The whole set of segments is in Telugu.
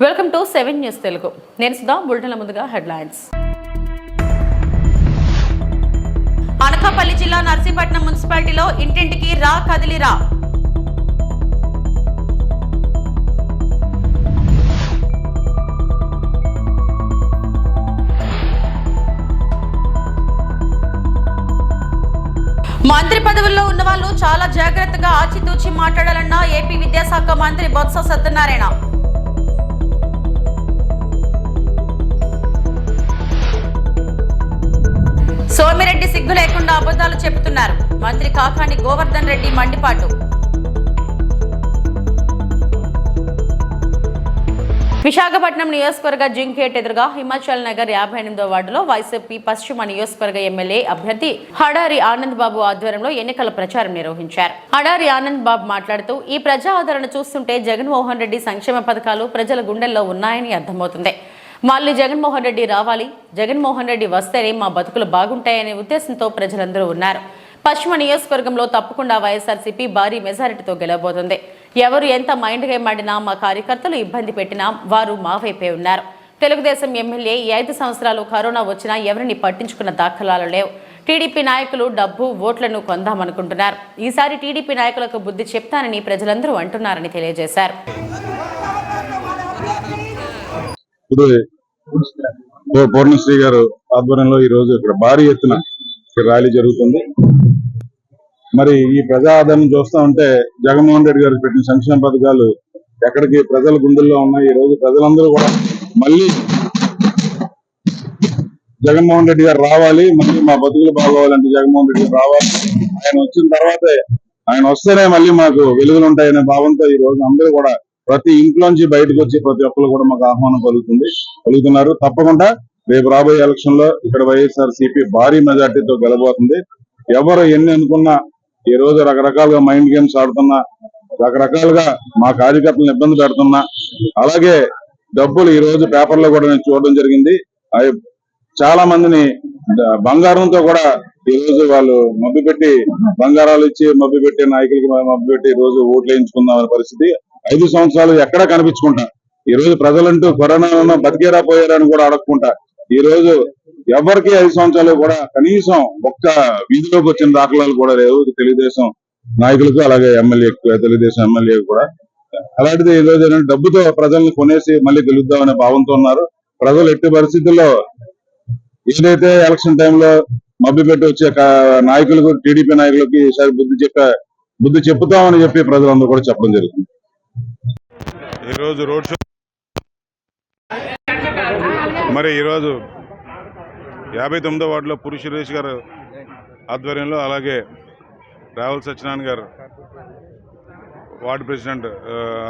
Welcome to 7 news Telugu. నేను సుధా. బులెటిన్ల ముందుగా హెడ్లైన్స్. అనకాపల్లి జిల్లా నర్సీపట్నం మున్సిపాలిటీలో ఇంటింటికి రా కదిలిరా. మంత్రి పదవుల్లో ఉన్న వాళ్ళు చాలా జాగ్రత్తగా ఆచితూచి మాట్లాడాలన్న ఏపీ విద్యాశాఖ మంత్రి బొత్స సత్యనారాయణ. సోమిరెడ్డి సిగ్గు లేకుండా అబద్ధాలు చెబుతున్నారు. మంత్రి కాకాని గోవర్ధన్ రెడ్డి మండిపాటు. విశాఖపట్నం నియోజకవర్గ జింకేట్ ఎదురుగా హిమాచల్ నగర్ 58వ వార్డులో వైసీపీ పశ్చిమ నియోజకవర్గ ఎమ్మెల్యే అభ్యర్థి హడారి ఆనంద్ బాబు ఆధ్వర్యంలో ఎన్నికల ప్రచారం నిర్వహించారు. హడారి ఆనంద్ బాబు మాట్లాడుతూ, ఈ ప్రజా ఆదరణ చూస్తుంటే జగన్మోహన్ రెడ్డి సంక్షేమ పథకాలు ప్రజల గుండెల్లో ఉన్నాయని అర్థమవుతుంది. మళ్ళీ జగన్మోహన్ రెడ్డి రావాలి, జగన్మోహన్ రెడ్డి వస్తేనే మా బతుకులు బాగుంటాయనే ఉద్దేశంతో ప్రజలందరూ ఉన్నారు. పశ్చిమ నియోజకవర్గంలో తప్పకుండా వైఎస్ఆర్సీపీ భారీ మెజారిటీతో గెలవబోతుంది. ఎవరు ఎంత మైండ్ గేమ్ ఆడినా, మా కార్యకర్తలు ఇబ్బంది పెట్టినా వారు మా వైపే ఉన్నారు. తెలుగుదేశం ఎమ్మెల్యే ఈ 5 సంవత్సరాలు కరోనా వచ్చినా ఎవరిని పట్టించుకున్న దాఖలాలు లేవు. టీడీపీ నాయకులు డబ్బు ఓట్లను కొందామనుకుంటున్నారు. ఈసారి టీడీపీ నాయకులకు బుద్ధి చెప్తానని ప్రజలందరూ అంటున్నారని తెలియజేశారు. పూర్ణశ్రీ గారు ఆధ్వర్యంలో ఈ రోజు ఇక్కడ భారీ ఎత్తున ర్యాలీ జరుగుతుంది. మరి ఈ ప్రజా ఆదరణ చూస్తా ఉంటే జగన్మోహన్ రెడ్డి గారు పెట్టిన సంక్షేమ పథకాలు ఎక్కడికి ప్రజల గుండెల్లో ఉన్నాయి. ఈ రోజు ప్రజలందరూ కూడా మళ్ళీ జగన్మోహన్ రెడ్డి గారు రావాలి, మళ్ళీ మా బతుకులు బాగోవాలంటే జగన్మోహన్ రెడ్డి గారు రావాలి, ఆయన వచ్చిన తర్వాతే, ఆయన వస్తేనే మళ్ళీ మాకు వెలుగులు ఉంటాయనే భావంతో ఈ రోజు అందరూ కూడా ప్రతి ఇంట్లోంచి బయటకు వచ్చి ప్రతి ఒక్కరు కూడా మాకు ఆహ్వానం పలుకుతున్నారు. తప్పకుండా రేపు రాబోయే ఎలక్షన్ లో ఇక్కడ వైఎస్ఆర్సీపీ భారీ మెజార్టీతో గెలబోతుంది. ఎవరు ఎన్ని అనుకున్నా, ఈ రోజు రకరకాలుగా మైండ్ గేమ్స్ ఆడుతున్నా, రకరకాలుగా మా కార్యకర్తలను ఇబ్బంది పెడుతున్నా, అలాగే డబ్బులు ఈ రోజు పేపర్లో కూడా నేను చూడడం జరిగింది. చాలా మందిని బంగారంతో కూడా ఈ రోజు వాళ్ళు మభ్యపెట్టి, బంగారాలు ఇచ్చి మభ్యపెట్టే నాయకులకి మభ్యపెట్టి ఈ రోజు ఓట్లు వేయించుకుందామనే పరిస్థితి 5 సంవత్సరాలు ఎక్కడా కనిపించుకుంటా. ఈ రోజు ప్రజలంటూ కరోనా బతికేరా పోయారని కూడా అడగకుండా ఈ రోజు ఎవరికి 5 సంవత్సరాలు కూడా కనీసం ఒక్క వీధిలోకి వచ్చిన దాఖలాలు కూడా లేవు తెలుగుదేశం నాయకులకు, అలాగే తెలుగుదేశం ఎమ్మెల్యే కూడా. అలాంటిది ఈ రోజు ఏంటంటే డబ్బుతో ప్రజల్ని కొనేసి మళ్ళీ గెలుద్దామనే భావంతో ఉన్నారు. ప్రజలు ఎట్టి పరిస్థితుల్లో ఏదైతే ఎలక్షన్ టైంలో మభ్యపెట్టి వచ్చే నాయకులకు, టీడీపీ నాయకులకి ఈసారి బుద్ధి చెప్పుతామని చెప్పి ప్రజలందరూ కూడా చెప్పడం జరుగుతుంది. ఈరోజు రోడ్ షో మరి ఈరోజు 59వ వార్డులో పురి సురేష్ గారు ఆధ్వర్యంలో, అలాగే రావుల సత్యనారాయణ గారు వార్డు ప్రెసిడెంట్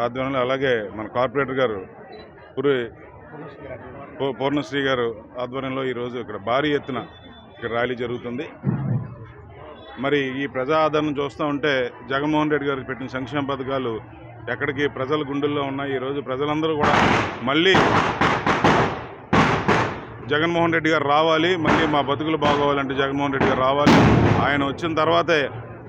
ఆధ్వర్యంలో, అలాగే మన కార్పొరేటర్ గారు పూర్ణశ్రీ గారు ఆధ్వర్యంలో ఈరోజు ఇక్కడ భారీ ఎత్తున ఇక్కడ ర్యాలీ జరుగుతుంది. మరి ఈ ప్రజా ఆదరణ చూస్తూ ఉంటే జగన్మోహన్ రెడ్డి గారు పెట్టిన సంక్షేమ పథకాలు ఎక్కడికి ప్రజల గుండెల్లో ఉన్నాయి. ఈరోజు ప్రజలందరూ కూడా మళ్ళీ జగన్మోహన్ రెడ్డి గారు రావాలి, మళ్ళీ మా బతుకులు బాగోవాలంటే జగన్మోహన్ రెడ్డి గారు రావాలి, ఆయన వచ్చిన తర్వాతే,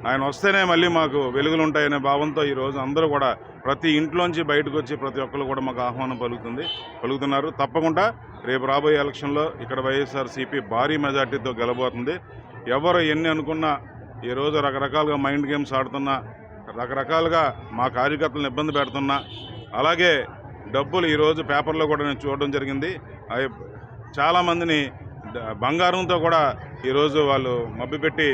ఆయన వస్తేనే మళ్ళీ మాకు వెలుగులు ఉంటాయనే భావంతో ఈరోజు అందరూ కూడా ప్రతి ఇంట్లోంచి బయటకు వచ్చి ప్రతి ఒక్కరు కూడా మాకు ఆహ్వానం పలుకుతున్నారు. తప్పకుండా రేపు రాబోయే ఎలక్షన్లో ఇక్కడ వైఎస్ఆర్సీపీ భారీ మెజార్టీతో గెలబోతుంది. ఎవరు ఎన్ని అనుకున్నా, ఈరోజు రకరకాలుగా మైండ్ గేమ్స్ ఆడుతున్నా, రకరకాలుగా మా కార్యకర్తలను ఇబ్బంది పెడుతున్నా, అలాగే డబ్బులు ఈరోజు పేపర్లో కూడా నేను చూడడం జరిగింది. చాలామందిని బంగారంతో కూడా ఈరోజు వాళ్ళు మభ్యపెట్టి,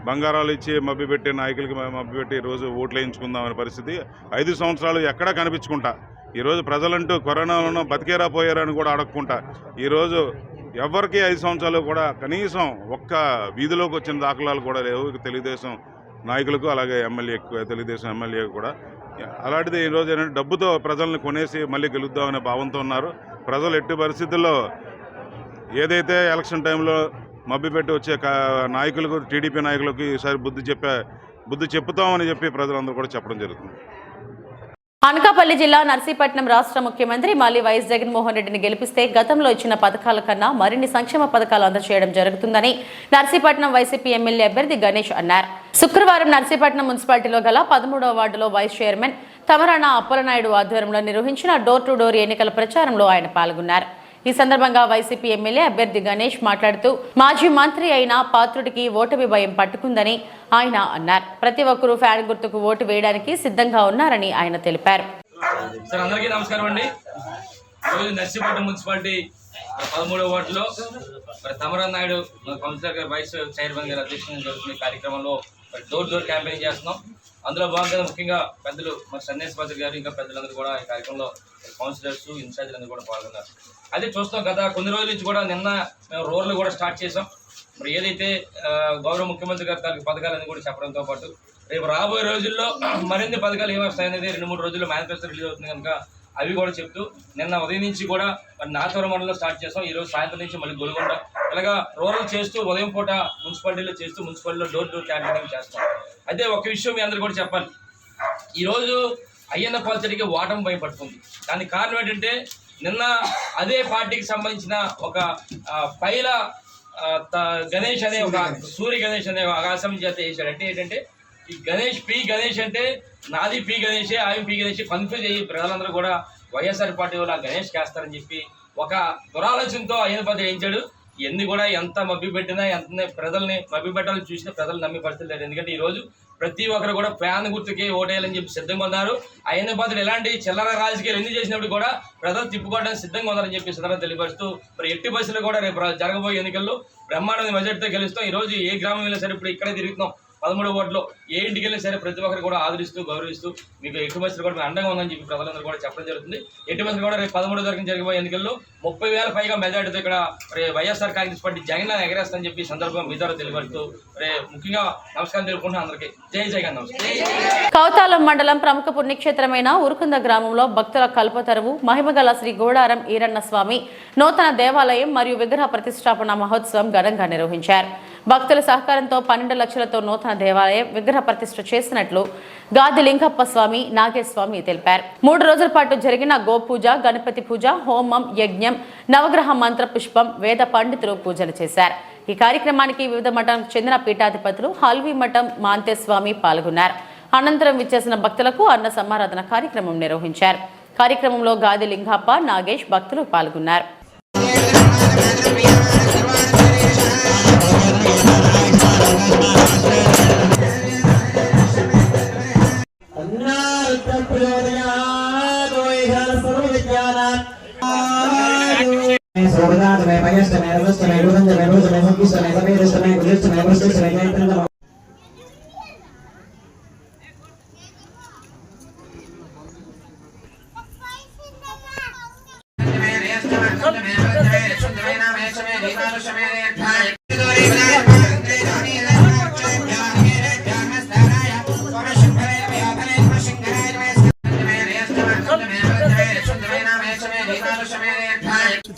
బంగారాలు ఇచ్చి మభ్యపెట్టే నాయకులకి మభ్యపెట్టి ఈరోజు ఓట్లు వేయించుకుందామనే పరిస్థితి 5 సంవత్సరాలు ఎక్కడా కనిపించుకుంటా. ఈరోజు ప్రజలంటూ కరోనాలో బతికేరా పోయారని కూడా అడగకుండా ఈరోజు ఎవరికి 5 సంవత్సరాలు కూడా కనీసం ఒక్క వీధిలోకి వచ్చిన దాఖలాలు కూడా లేవు తెలుగుదేశం నాయకులకు, అలాగే తెలుగుదేశం ఎమ్మెల్యే కూడా. అలాంటిది ఈరోజు ఏంటంటే డబ్బుతో ప్రజల్ని కొనేసి మళ్ళీ గెలుద్దామనే భావంతో ఉన్నారు. ప్రజలు ఎట్టి పరిస్థితుల్లో ఏదైతే ఎలక్షన్ టైంలో మభ్యపెట్టి వచ్చే నాయకులకు, టీడీపీ నాయకులకు ఈసారి బుద్ధి చెప్పుతామని చెప్పి ప్రజలందరూ కూడా చెప్పడం జరుగుతుంది. అనకాపల్లి జిల్లా నర్సీపట్నం రాష్ట్ర ముఖ్యమంత్రి మళ్లీ వైఎస్ జగన్మోహన్ రెడ్డిని గెలిపిస్తే గతంలో ఇచ్చిన పథకాల కన్నా మరిన్ని సంక్షేమ పథకాలు అందజేయడం జరుగుతుందని నర్సీపట్నం వైసీపీ ఎమ్మెల్యే అభ్యర్థి గణేష్ అన్నారు. శుక్రవారం నర్సీపట్నం మున్సిపాలిటీలో గల 13వ వార్డులో వైస్ చైర్మన్ తమరాన అప్పలనాయుడు ఆధ్వర్యంలో నిర్వహించిన డోర్ టు డోర్ ఎన్నికల ప్రచారంలో ఆయన పాల్గొన్నారు. ఈ సందర్భంగా వైసీపీ ఎమ్మెల్యే అభ్యర్థి గణేష్ మాట్లాడుతూ మాజీ మంత్రి అయిన పాత్రుడికి ఓటమి భయం పట్టుకుందని ఆయన అన్నారు. ప్రతి ఒక్కరూ ఫ్యాన్ గుర్తుకు ఓటు వేయడానికి సిద్ధంగా ఉన్నారని ఆయన తెలిపారు. అందరికీ నమస్కారం అండి. ఈరోజు నర్సీపట్నం మున్సిపాలిటీ 13వ వార్డులో మరి తమరాన్ నాయుడు కౌన్సిలర్ గారు వైస్ చైర్మన్ గారు అధ్యక్షతన జరుగుతున్న కార్యక్రమంలో డోర్ డోర్ క్యాంపెయిన్ చేస్తున్నాం. అందులో భాగంగా ముఖ్యంగా పెద్దలు మరి సన్నేశ్ పాత్ర గారు ఇంకా పెద్దలందరూ కూడా ఈ కార్యక్రమంలో కౌన్సిలర్స్ ఇన్ఛార్జీలందరూ కూడా పాల్గొన్నారు. అదే చూస్తాం గత కొన్ని రోజుల నుంచి కూడా నిన్న మేము రోడ్లు కూడా స్టార్ట్ చేసాం. మరి ఏదైతే గౌరవ ముఖ్యమంత్రి గారి తాలూకు పథకాలన్నీ కూడా చెప్పడంతో పాటు రేపు రాబోయే రోజుల్లో మరిన్ని పథకాలు ఏమి వస్తాయనేది 2-3 రోజుల్లో మేనిఫెస్టో రిలీజ్ అవుతుంది కనుక అవి కూడా చెప్తూ నిన్న ఉదయం నుంచి కూడా మరి నాతవరం మండలంలో స్టార్ట్ చేస్తాం. ఈరోజు సాయంత్రం నుంచి మళ్ళీ గొలుగొండ ఇలాగా రూరల్ చేస్తూ ఉదయం పూట మున్సిపాలిటీలో చేస్తూ మున్సిపాలిటీలో డోర్ టు డోర్ క్యాంపెయినింగ్ చేస్తాం. అయితే ఒక విషయం మీ అందరూ కూడా చెప్పాలి. ఈరోజు అయ్యన్న పాత్రుడికి ఓటమి భయపడుతుంది. దానికి కారణం ఏంటంటే నిన్న అదే పార్టీకి సంబంధించిన ఒక పైల గణేష్ అనే ఒక సూర్య గణేష్ అనే ఆకాశం చేత వేశాడు. అంటే ఏంటంటే ఈ గణేష్ అంటే నాది పి గణేషే ఆయన పి గణేష్ కన్ఫ్యూజ్ అయ్యి ప్రజలందరూ కూడా వైఎస్ఆర్ పార్టీ వాళ్ళు ఆ గణేష్ వేస్తారని చెప్పి ఒక దురాలోచనతో అయ్యన్న పాత్రుడు వేయించాడు. ఎన్ని కూడా ఎంత మభ్య పెట్టినా ఎంత ప్రజల్ని మభ్య పెట్టాలని చూసినా ప్రజలు నమ్మే పరిస్థితి లేదు. ఎందుకంటే ఈరోజు ప్రతి ఒక్కరు కూడా ఫ్యాన్ గుర్తుకి ఓటేయాలని చెప్పి సిద్ధంగా ఉన్నారు. అయ్యన్న పాత్రుడు ఎలాంటి చిల్లర రాజకీయాలు ఎన్ని చేసినప్పుడు కూడా ప్రజలు తిప్పుకోవడానికి సిద్ధంగా ఉన్నారని చెప్పి సందర్భంగా తెలియపరుస్తూ మరి ఎట్టి బస్సులు కూడా రేపు జరగబోయే ఎన్నికల్లో బ్రహ్మాండమైన మెజార్టీతో గెలుస్తాం. ఈరోజు ఏ గ్రామం వెళ్ళినా సరే ఇప్పుడు ఇక్కడే తిరుగుతున్నాం 13వ వార్డులో ఏ ఇంటికి వెళ్ళినా సరే ప్రతి ఒక్కరు కూడా ఆదరిస్తూ గౌరవిస్తూ మీకు ఎట్టి బస్సులు కూడా అండగా ఉందని చెప్పి ప్రజలందరూ కూడా చెప్పడం జరుగుతుంది. ఎట్టి బస్సులు కూడా రేపు 13వ తారీఖున జరిగిపోయే ఎన్నికల్లో 30,000 పైగా మెజార్టీతో ఇక్కడ మరి వైఎస్ఆర్ కాంగ్రెస్ పార్టీ జగన్ ఎగరేస్తుందని చెప్పి సందర్భంగా మీ ద్వారా తెలియపరుస్తూ మరి ముఖ్యంగా నమస్కారం తెలుపుకుంటున్నాను అందరికీ. జై జగన్. నమస్కారం. కౌతాలం మండలం ప్రముఖ పుణ్యక్షేత్రమైన ఉరుకుంద గ్రామంలో భక్తుల కల్పతరువు మహిమగల శ్రీ గోడారం ఈరన్న స్వామి నూతన దేవాలయం మరియు విగ్రహ ప్రతిష్టాపన మహోత్సవం ఘనంగా నిర్వహించారు. భక్తుల సహకారంతో 12 లక్షలతో నూతన దేవాలయం విగ్రహ ప్రతిష్ఠ చేసినట్లు గాది లింగప్ప స్వామి నాగేశ్వామి తెలిపారు. 3 రోజుల పాటు జరిగిన గోపూజ, గణపతి పూజ, హోమం, యజ్ఞం, నవగ్రహ మంత్ర పుష్పం, వేద పండితులు పూజలు చేశారు. ఈ కార్యక్రమానికి వివిధ మఠానికి చెందిన పీఠాధిపతులు హల్వీ మఠం మాంతేస్వామి పాల్గొన్నారు. అనంతరం విచ్చేసిన భక్తులకు అన్న సమారాధన కార్యక్రమం నిర్వహించారు. కార్యక్రమంలో గాది లింగప్ప, నాగేష్ భక్తులు పాల్గొన్నారు.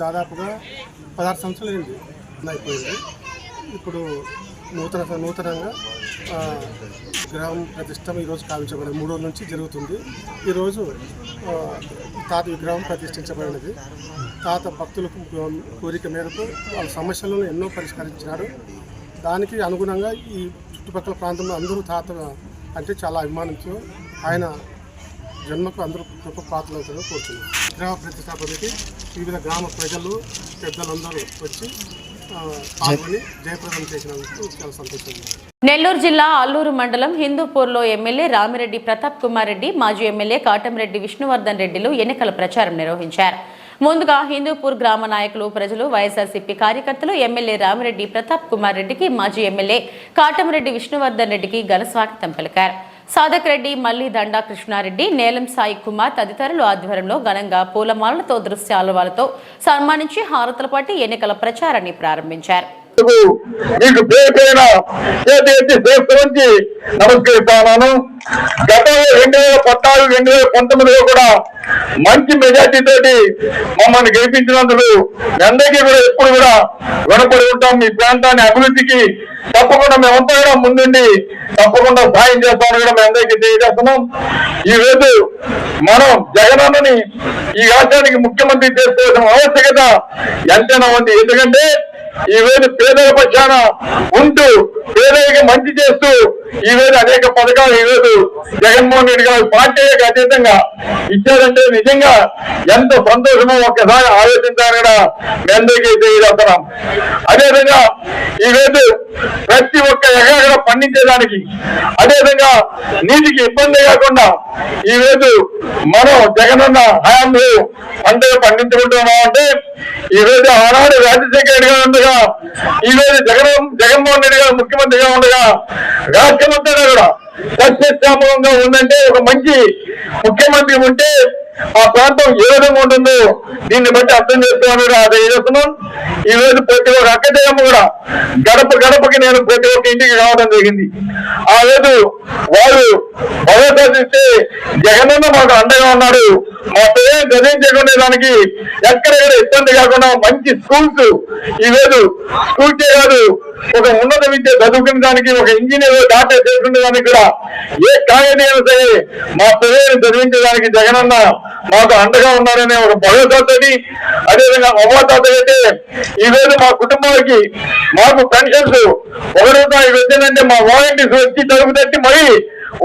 దాదాపుగా 16 సంవత్సరాలు అయిపోయింది. ఇప్పుడు నూతనంగా గ్రామ ప్రతిష్ట ఈరోజు కావించబడింది. 3 రోజుల నుంచి జరుగుతుంది. ఈరోజు తాత విగ్రహం ప్రతిష్ఠించబడినది. తాత భక్తులకు కోరిక మేరకు వాళ్ళ సమస్యలను ఎన్నో పరిష్కరించినారు. దానికి అనుగుణంగా ఈ చుట్టుపక్కల ప్రాంతంలో అందరూ తాత అంటే చాలా అభిమానంతో ఆయన జన్మకు అందరూ గొప్ప పాత్రలు అవుతారని కోరుతున్నారు. విగ్రహ ప్రతిష్టాపనకి వివిధ గ్రామ ప్రజలు పెద్దలందరూ వచ్చి పాల్గొని జయప్రదం చేసినందుకు చాలా సంతోషంగా. నెల్లూరు జిల్లా అల్లూరు మండలం హిందూపూర్లో ఎమ్మెల్యే రామిరెడ్డి ప్రతాప్ కుమార్ రెడ్డి, మాజీ ఎమ్మెల్యే కాటంరెడ్డి విష్ణువర్ధన్ రెడ్డిలు ఎన్నికల ప్రచారం నిర్వహించారు. ముందుగా హిందూపూర్ గ్రామ నాయకులు, ప్రజలు, వైఎస్ఆర్సీపీ కార్యకర్తలు ఎమ్మెల్యే రామిరెడ్డి ప్రతాప్ కుమార్ రెడ్డికి, మాజీ ఎమ్మెల్యే కాటంరెడ్డి విష్ణువర్ధన్ రెడ్డికి ఘన స్వాగతం పలికారు. సాదక్ రెడ్డి, మల్లి దండా కృష్ణారెడ్డి, నేలం సాయి కుమార్ తదితరులు ఆధ్వర్యంలో ఘనంగా పూలమాలతో, దృశ్యాలతో సన్మానించి హారతుల పాటి ఎన్నికల ప్రచారాన్ని ప్రారంభించారు. మీకు పేరుపైన చేతి ఎత్తి చేస్తూ నమస్కరిస్తాను. గతంలో 2014, 2019లో కూడా మంచి మెజార్టీ తోటి మమ్మల్ని గెలిపించినందుకు అందరికీ కూడా ఎప్పుడు కూడా రుణపడి ఉంటాం. మీ ప్రాంతాన్ని అభివృద్ధికి తప్పకుండా మేమంతా కూడా ముందుండి తప్పకుండా సాయం చేస్తామని కూడా మేము అందరికీ తెలియజేస్తున్నాం. ఈ రోజు మనం జగనన్నని ఈ రాష్ట్రానికి ముఖ్యమంత్రి చేసుకోవాల్సిన ఆవశ్యకత ఎంతైనా ఉంది. ఎందుకంటే ఈ రోజు పేదల పక్షాన ఉంటూ పేదలకు మంచి చేస్తూ ఈరోజు అనేక పథకాలు ఈరోజు జగన్మోహన్ రెడ్డి గారు పార్టీకి అతీతంగా ఇచ్చారంటే నిజంగా ఎంత సంతోషమో ఒక్కసారి ఆలోచించాలని కూడా మీ అందరికీ తెలియజేస్తున్నాం. అదేవిధంగా ఈరోజు ప్రతి ఒక్క ఎకరా పండించేదానికి, అదేవిధంగా నీటికి ఇబ్బంది కాకుండా ఈరోజు మనం జగనన్న హయాంలో పంటలు పండించుకుంటున్నామంటే ఈరోజు ఆనాడు రాజశేఖర రెడ్డి గారు ఉండగా, ఈరోజు జగన్మోహన్ రెడ్డి గారు ముఖ్యమంత్రిగా ఉండగా రాష్ట్రమంతా కూడా సస్యశ్యామలంగా ఉందంటే ఒక మంచి ముఖ్యమంత్రి ఉంటే ఆ ప్రాంతం ఏ విధంగా ఉంటుందో దీన్ని బట్టి అర్థం చేసుకోవాలని అదే చేస్తున్నాం. ఈ రోజు ప్రతి ఒక్క అక్కజయమ్మ కూడా గడప గడపకి నేను ప్రతి ఒక్క ఇంటికి రావడం జరిగింది. ఆ రోజు వారు భరోసా ఇస్తే జగనన్న మాకు అండగా ఉన్నాడు, మా పేరు గదించుకునే దానికి ఎక్కడెక్కడ ఇబ్బంది కాకుండా మంచి స్కూల్స్ ఈ రోజు స్కూల్ చేయదు, ఒక ఉన్నత విద్య చదువుకునే దానికి, ఒక ఇంజనీర్ డాక్టర్ చేసుకునే దానికి కూడా ఏ కాయదైనా సరే మా పిల్లల్ని చదివించడానికి జగనన్న మాకు అండగా ఉన్నారనే ఒక భరోసాతోటి, అదేవిధంగా అవ్వాతాత అయితే ఈ రోజు మా కుటుంబానికి మాకు పెన్షన్స్ ₹1 వచ్చిందంటే మా వాలంటీర్స్ వచ్చి తలుపు తట్టి మరీ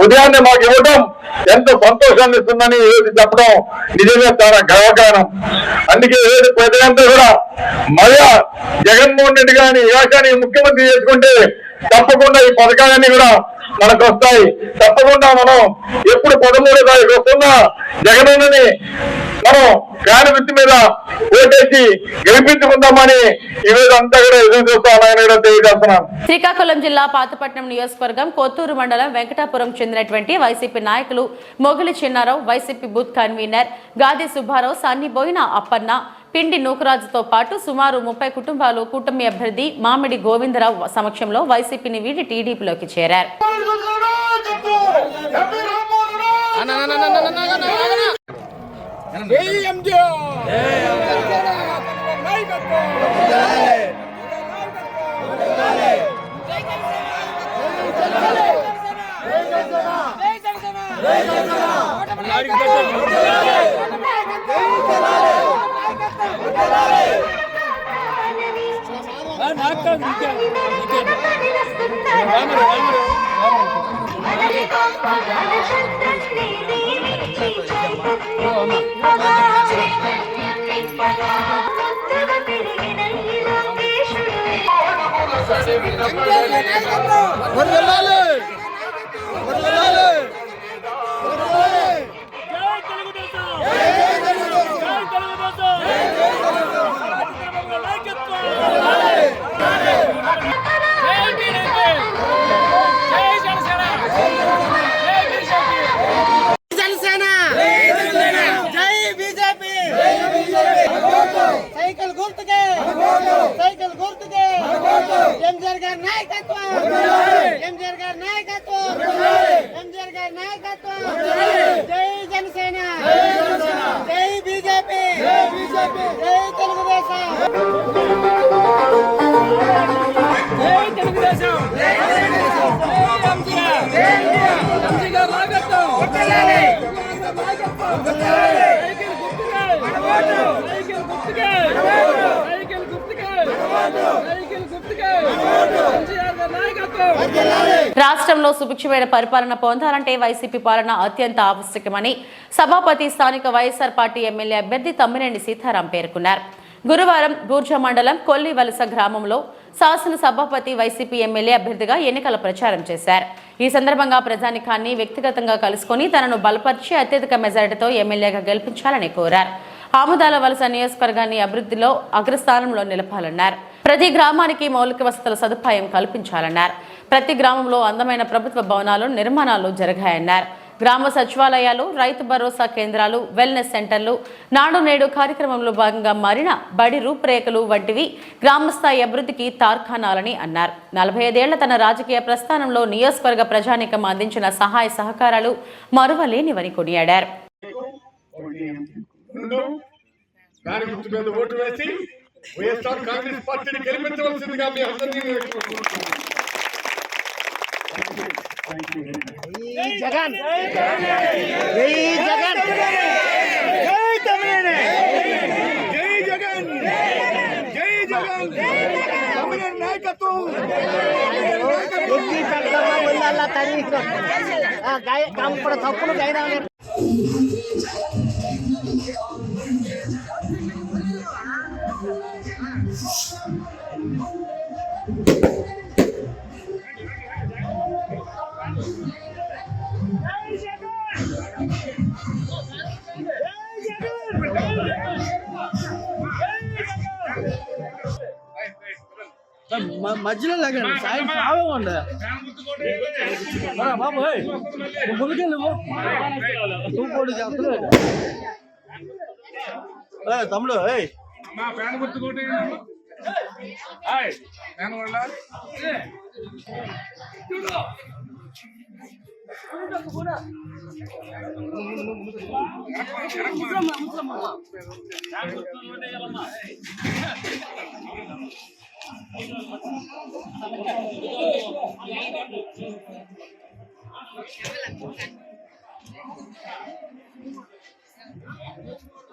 ఉదయాన్నే మాకు ఇవ్వడం ఎంతో సంతోషాన్ని ఇస్తుందని ఈ రోజు చెప్పడం నిజంగా చాలా గర్వకారణం. అందుకే ఈ రోజు ప్రజలంతా కూడా మళ్ళా జగన్మోహన్ రెడ్డి గారిని ఏకాన్ని ముఖ్యమంత్రి చేసుకుంటే తప్పకుండా ఈ పథకాలన్నీ కూడా మనకు వస్తాయి. తప్పకుండా మనం ఎప్పుడు 13వ తారీఖు వస్తున్నా జగనన్నని మనం ఫ్యాన్ గుర్తు మీద ఓటేసి గెలిపించుకుందామని ఈరోజు అంతా కూడా ఎదురు చూస్తామని కూడా తెలియజేస్తున్నాను. శ్రీకాకుళం జిల్లా పాతపట్నం నియోజకవర్గం కొత్తూరు మండలం వెంకటాపురం చెందినటువంటి వైసీపీ నాయకులు మొగిలి చిన్నారావు, వైసీపీ బూత్ కన్వీనర్ గాది సుబ్బారావు, సన్నిబోయిన అప్పన్న, పిండి నూకరాజుతో పాటు సుమారు 30 కుటుంబాలు కూటమి అభ్యర్థి మామిడి గోవిందరావు సమక్షంలో వైసీపీని వీడి టీడీపీలోకి చేరారు. సైకిల్ గుర్తుకే ఎంజీఆర్ గారి నాయకత్వం, ఎంజీఆర్ గారి నాయకత్వం, ఎంజీఆర్ గారి నాయకత్వం. జై జనసేన, జై బీజేపీ, జై తెలుగుదేశం, జై తెలుగుదేశం, జై ఎంజీఆర్, ఎంజీఆర్ నాయకత్వం. రాష్ట్రంలో సుభిక్షమైన పరిపాలన పొందాలంటే వైసీపీ పాలన అత్యంత ఆవశ్యకమని సభాపతి స్థానిక వైఎస్ఆర్ పార్టీ ఎమ్మెల్యే అభ్యర్థి తమ్మినేని సీతారాం పేర్కొన్నారు. గురువారం బూర్జ మండలం కొల్లివలస గ్రామంలో శాసన సభాపతి వైసీపీ ఎమ్మెల్యే అభ్యర్థిగా ఎన్నికల ప్రచారం చేశారు. ఈ సందర్భంగా ప్రజానికాన్ని వ్యక్తిగతంగా కలుసుకుని తనను బలపరిచి అత్యధిక మెజారిటీతో ఎమ్మెల్యేగా గెలిపించాలని కోరారు. ఆముదాల వలస నియోజకవర్గాన్ని అభివృద్ధిలో అగ్రస్థానంలో నిలపాలన్నారు. ప్రతి గ్రామానికి మౌలిక వసతుల సదుపాయం కల్పించాలన్నారు. ప్రతి గ్రామంలో అందమైన ప్రభుత్వ భవనాలు నిర్మాణాలు జరిగాయన్నారు. గ్రామ సచివాలయాలు, రైతు భరోసా కేంద్రాలు, వెల్నెస్ సెంటర్లు, నాడు నేడు కార్యక్రమంలో భాగంగా మారిన బడి రూపురేఖలు వంటివి గ్రామస్థాయి అభివృద్ధికి తార్కాణాలని అన్నారు. 45 ఏళ్ల తన రాజకీయ ప్రస్థానంలో నియోజకవర్గ ప్రజానీకం అందించిన సహాయ సహకారాలు మరువలేనివని కొనియాడారు. వైఎస్ఆర్ కాంగ్రెస్ పార్టీని గెలిపించవలసిందిగా మీ అందరినీ జగన్, జై జగన్, జై తమ్మినేని, జై జగన్, జై జగన్, తమ్మినేని నాయకత్వం. ಅಲ್ಲ ತಡಿ ಕಂಪಡ ತಪ್ಪು ಗೈಡ మధ్యలో లేకండి సాయం సాగండి బాబు ముందుకే నువ్వు తూపోడు చేస్తున్నావు తమ్ముడు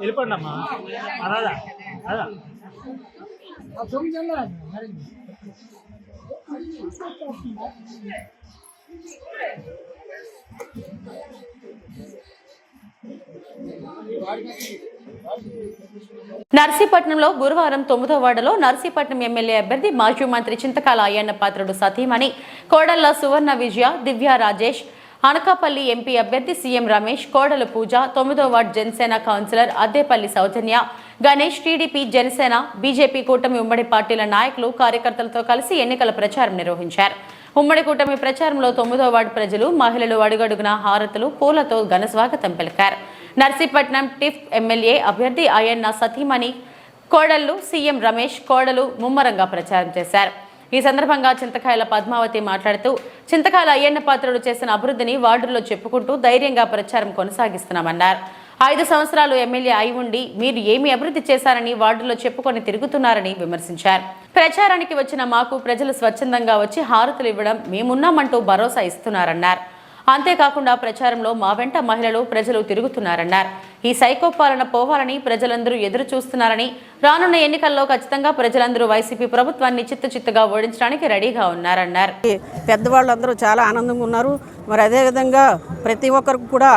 వెళ్ళిపోండి అమ్మా అదా అదా నర్సీపట్నంలో గురువారం 9వ వార్డులో నర్సీపట్నం ఎమ్మెల్యే అభ్యర్థి మాజీ మంత్రి చింతకాల అయ్యన్న పాత్రుడు సతీమణి కోడళ్ల సువర్ణ విజయ దివ్య రాజేష్, అనకాపల్లి ఎంపీ అభ్యర్థి సీఎం రమేష్, కోడలు పూజ, 9వ వార్డు జనసేన కౌన్సిలర్ అద్దేపల్లి సౌజన్య, గణేష్, టీడీపీ, జనసేన, బీజేపీ కూటమి ఉమ్మడి పార్టీల నాయకులు కార్యకర్తలతో కలిసి ఎన్నికల ప్రచారం నిర్వహించారు. ఉమ్మడి కూటమి ప్రచారంలో 9వ వార్డు ప్రజలు, మహిళలు అడుగడుగున హారతులు, పూలతో ఘన స్వాగతం పలికారు. నర్సీపట్నం టిఫ్ ఎమ్మెల్యే అభ్యర్థి అయ్యన్న సతీమణి కోడళ్లు సీఎం రమేష్ కోడలు ముమ్మరంగా ప్రచారం చేశారు. ఈ సందర్భంగా చింతకాయల పద్మావతి మాట్లాడుతూ చింతకాయల అయ్యన్న పాత్రుడు చేసిన అభివృద్ధిని వార్డుల్లో చెప్పుకుంటూ ధైర్యంగా ప్రచారం కొనసాగిస్తున్నామన్నారు. 5 సంవత్సరాలు ఎమ్మెల్యే అయి ఉండి మీరు ఏమి అభివృద్ధి చేశారని వార్డులో చెప్పుకొని తిరుగుతున్నారని విమర్శించారు. ప్రచారానికి వచ్చిన మాకు ప్రజలు స్వచ్ఛందంగా వచ్చి హారతులు ఇవ్వడం, మేమున్నామంటూ భరోసా ఇస్తున్నారన్నారు. అంతేకాకుండా ప్రచారంలో మా వెంట మహిళలు, ప్రజలు తిరుగుతున్నారన్నారు. ఈ సైకో పాలన పోవాలని ప్రజలందరూ ఎదురు చూస్తున్నారని, రానున్న ఎన్నికల్లో ఖచ్చితంగా ప్రజలందరూ వైసీపీ ప్రభుత్వాన్ని చిత్తుచిత్తుగా ఓడించడానికి రెడీగా ఉన్నారన్నారు. పెద్దవాళ్ళందరూ చాలా ఆనందంగా ఉన్నారు. మరి అదేవిధంగా ప్రతి ఒక్కరికి కూడా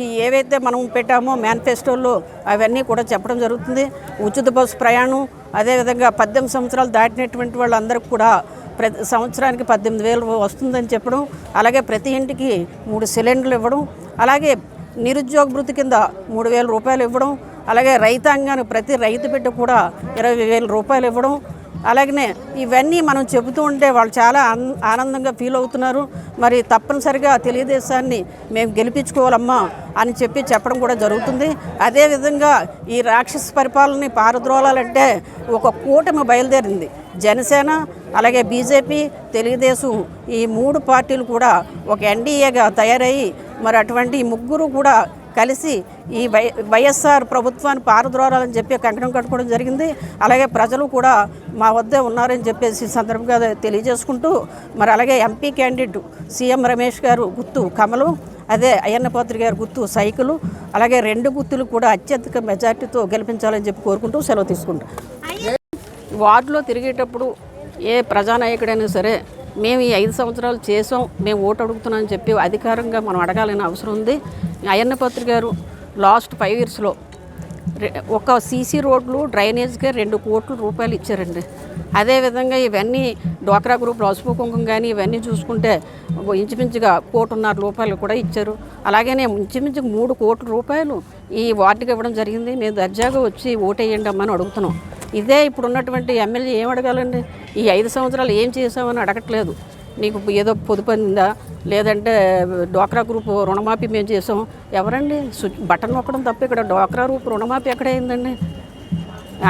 ఈ ఏవైతే మనం పెట్టామో మేనిఫెస్టోల్లో అవన్నీ కూడా చెప్పడం జరుగుతుంది. ఉచిత బస్సు ప్రయాణం, అదేవిధంగా 18 సంవత్సరాలు దాటినటువంటి వాళ్ళందరికీ కూడా ప్రతి సంవత్సరానికి 18,000 వస్తుందని చెప్పడం, అలాగే ప్రతి ఇంటికి 3 సిలిండర్లు ఇవ్వడం, అలాగే నిరుద్యోగ భృతి కింద 3,000 రూపాయలు ఇవ్వడం, అలాగే రైతాంగానికి ప్రతి రైతు బిడ్డ కూడా 20,000 రూపాయలు ఇవ్వడం. అలాగనే ఇవన్నీ మనం చెబుతూ ఉంటే వాళ్ళు చాలా ఆనందంగా ఫీల్ అవుతున్నారు. మరి తప్పనిసరిగా తెలుగుదేశాన్ని మేము గెలిపించుకోవాలమ్మా అని చెప్పడం కూడా జరుగుతుంది. అదేవిధంగా ఈ రాక్షస పరిపాలనని పారద్రోలాలంటే ఒక కూటమి బయలుదేరింది. జనసేన, అలాగే బీజేపీ, తెలుగుదేశం, ఈ 3 పార్టీలు కూడా ఒక ఎన్డీఏగా తయారయ్యి మరి అటువంటి ముగ్గురు కూడా కలిసి ఈ వైఎస్ఆర్ ప్రభుత్వాన్ని పారద్రోరాలని చెప్పి కంకణం కట్టుకోవడం జరిగింది. అలాగే ప్రజలు కూడా మా వద్దే ఉన్నారని చెప్పేసి సందర్భంగా తెలియజేసుకుంటూ, మరి అలాగే ఎంపీ క్యాండిడేట్ సీఎం రమేష్ గారు గుర్తు కమలం, అదే అయ్యన్న పాత్రుడు గారు గుర్తు సైకిలు, అలాగే 2 గుర్తులు కూడా అత్యధిక మెజార్టీతో గెలిపించాలని చెప్పి కోరుకుంటూ సెలవు తీసుకుంటాం. వార్డులో తిరిగేటప్పుడు ఏ ప్రజానాయకుడైనా సరే మేము ఈ 5 సంవత్సరాలు చేసాం, మేము ఓటు అడుగుతున్నామని చెప్పి అధికారంగా మనం అడగాలని అవసరం ఉంది. అయ్యన్న పాత్రుడు గారు లాస్ట్ 5 ఇయర్స్లో ఒక సీసీ రోడ్లు, డ్రైనేజ్గా 2 కోట్ల రూపాయలు ఇచ్చారండి. అదేవిధంగా ఇవన్నీ డ్వాక్రా గ్రూప్ పసుపు కుంకుమ కానీ ఇవన్నీ చూసుకుంటే ఇంచుమించుగా 1,50,00,000 రూపాయలు కూడా ఇచ్చారు. అలాగనే ఇంచుమించుగా 3 కోట్ల రూపాయలు ఈ వార్డుకి ఇవ్వడం జరిగింది. మేము దర్జాగా వచ్చి ఓటేయండి అమ్మని అడుగుతున్నాం. ఇదే ఇప్పుడు ఉన్నటువంటి ఎమ్మెల్యే ఏం అడగాలండి? ఈ 5 సంవత్సరాలు ఏం చేసామని అడగట్లేదు. నీకు ఏదో పొదుపు అందిందా, లేదంటే డ్వాక్రా గ్రూప్ రుణమాఫీ మేము చేసాం. ఎవరండి బటన్ నొక్కడం తప్ప ఇక్కడ డ్వాక్రా గ్రూప్ రుణమాఫీ ఎక్కడైందండి?